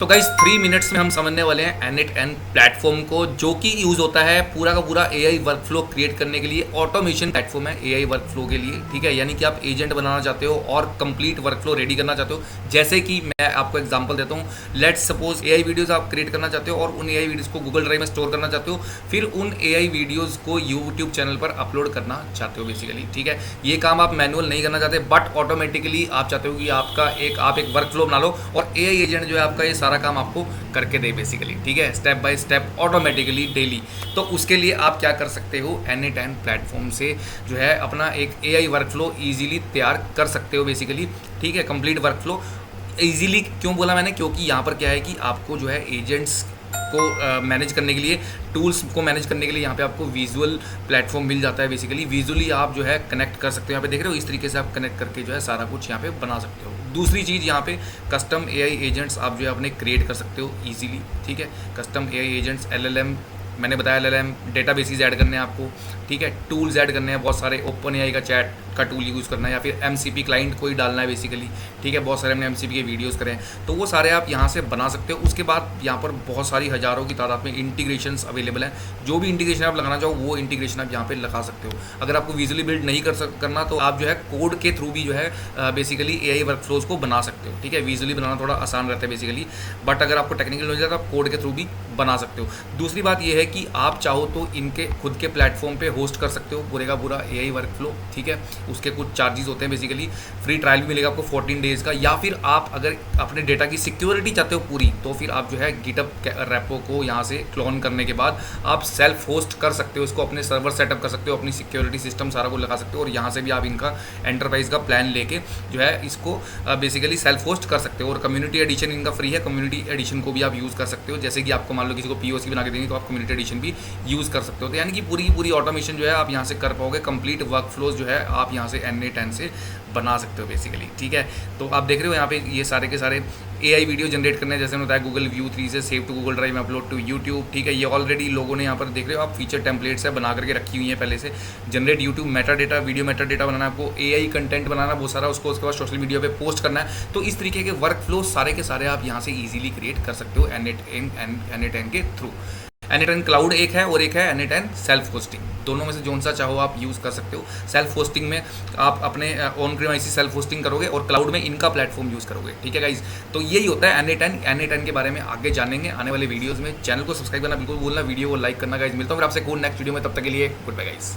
तो guys 3 minutes में हम समझने वाले हैं N8N प्लेटफॉर्म को, जो कि यूज़ होता है पूरा का पूरा एआई वर्कफ्लो क्रिएट करने के लिए। ऑटोमेशन प्लेटफॉर्म है एआई वर्कफ्लो के लिए, ठीक है। यानी कि आप एजेंट बनाना चाहते हो और कंप्लीट वर्कफ्लो रेडी करना चाहते हो। जैसे कि मैं आपको एग्जांपल देता हूँ, लेट्स सपोज एआई वीडियोस आप क्रिएट करना चाहते हो और उन एआई वीडियोस को गूगल ड्राइव में स्टोर करना चाहते हो, फिर उन एआई वीडियोज़ को यूट्यूब चैनल पर अपलोड करना चाहते हो बेसिकली, ठीक है। ये काम आप मैनुअल नहीं करना चाहते, बट ऑटोमेटिकली आप चाहते हो कि आप एक वर्कफ्लो बना लो और एआई एजेंट जो है आपका ये सारा काम आपको करके दे बेसिकली, ठीक है, step by step automatically daily. तो उसके लिए आप क्या कर सकते हो, N8N प्लेटफॉर्म से जो है अपना एक एआई वर्कफ्लो इजीली तैयार कर सकते हो बेसिकली, ठीक है। कंप्लीट वर्कफ्लो इजीली क्यों बोला मैंने, क्योंकि यहाँ पर क्या है कि आपको जो है एजेंट्स को मैनेज करने के लिए, टूल्स को मैनेज करने के लिए यहाँ पे आपको विजुअल प्लेटफॉर्म मिल जाता है बेसिकली। विजुअली आप जो है कनेक्ट कर सकते हो, यहाँ पे देख रहे हो इस तरीके से आप कनेक्ट करके जो है सारा कुछ यहाँ पे बना सकते हो। दूसरी चीज़ यहाँ पे कस्टम एआई एजेंट्स आप जो है अपने क्रिएट कर सकते हो ईजिली, ठीक है। कस्टम एआई एजेंट्स LLM, मैंने बताया LLM डेटाबेसेस ऐड करने हैं आपको, ठीक है। टूल्स ऐड करने हैं बहुत सारे, ओपन एआई का चैट का टूल यूज़ करना है या फिर MCP क्लाइंट को ही डालना है बेसिकली, ठीक है। बहुत सारे हमने MCP के वीडियोस करे हैं, तो वो सारे आप यहाँ से बना सकते हो। उसके बाद यहाँ पर बहुत सारी हज़ारों की तादाद में इंटीग्रेशंस अवेलेबल हैं। जो भी इंटीग्रेशन आप लगाना चाहो वो इंटीग्रेशन आप यहाँ पे लगा सकते हो। अगर आपको विजुअली बिल्ड नहीं करना तो आप जो है कोड के थ्रू भी जो है बेसिकली एआई वर्कफ्लोज को बना सकते हो, ठीक है। विजुअली बनाना थोड़ा आसान रहता है बेसिकली, बट अगर आपको टेक्निकल नॉलेज है तो आप कोड के थ्रू भी बना सकते हो। दूसरी बात यह है कि आप चाहो तो इनके खुद के प्लेटफॉर्म पे होस्ट कर सकते हो पूरे का पूरा एआई वर्कफ्लो, ठीक है। उसके कुछ चार्जेस होते हैं बेसिकली, फ्री ट्रायल भी मिलेगा आपको 14 डेज़ का। या फिर आप अगर अपने डेटा की सिक्योरिटी चाहते हो पूरी, तो फिर आप जो है गिटअप रेपो को यहाँ से क्लोन करने के बाद आप सेल्फ होस्ट कर सकते हो, इसको अपने सर्वर सेटअप कर सकते हो, अपनी सिक्योरिटी सिस्टम सारा कुछ लगा सकते हो और यहाँ से भी आप इनका एंटरप्राइज का प्लान लेके जो है इसको बेसिकली सेल्फ होस्ट कर सकते हो। और कम्युनिटी एडिशन इनका फ्री है, कम्युनिटी एडिशन को भी आप यूज़ कर सकते हो। जैसे कि आपको मान लो किसी को POC बना के देंगे तो आप कम्युनिटी एडिशन भी यूज़ कर सकते हो। तो यानी कि पूरी ऑटोमेशन जो है आप यहाँ से कर पाओगे, कंप्लीट वर्कफ्लोज जो है आप यहाँ से N8N से बना सकते हो बेसिकली, ठीक है। तो आप देख रहे हो यहाँ पे ये सारे के सारे एआई वीडियो जनरेट करने, जैसे मैंने बताया गूगल व्यू 3 से सेव टू गूगल ड्राइव में अपलोड टू यूट्यूब, ठीक है। ये ऑलरेडी लोगों ने यहाँ पर देख रहे हो आप फीचर टेम्पलेट्स है बना करके रखी हुई है पहले से। Generate YouTube metadata, video metadata बनाना है आपको, एआई कंटेंट बनाना बहुत सारा, उसको उसके बाद सोशल मीडिया पे पोस्ट करना है। तो इस तरीके के वर्क फ्लो सारे के सारे आप यहाँ से ईजिली क्रिएट कर सकते हो N8N के थ्रू। N8N क्लाउड एक है और एक है N8N सेल्फ होस्टिंग। दोनों में से जोन सा चाहो आप यूज़ कर सकते हो। सेल्फ होस्टिंग में आप अपने ऑन प्रीमाइस सेल्फ होस्टिंग करोगे और क्लाउड में इनका प्लेटफॉर्म यूज़ करोगे, ठीक है गाइज। तो यही होता है N8N के बारे में आगे जानेंगे आने वाले वीडियोज़ में। चैनल को सब्सक्राइब करना बिल्कुल भूलना, वीडियो को लाइक करना गाइज। मिलता हूँ फिर आपसे कोई नेक्स्ट वीडियो में, तब तक के लिए गुड बाय गाइज।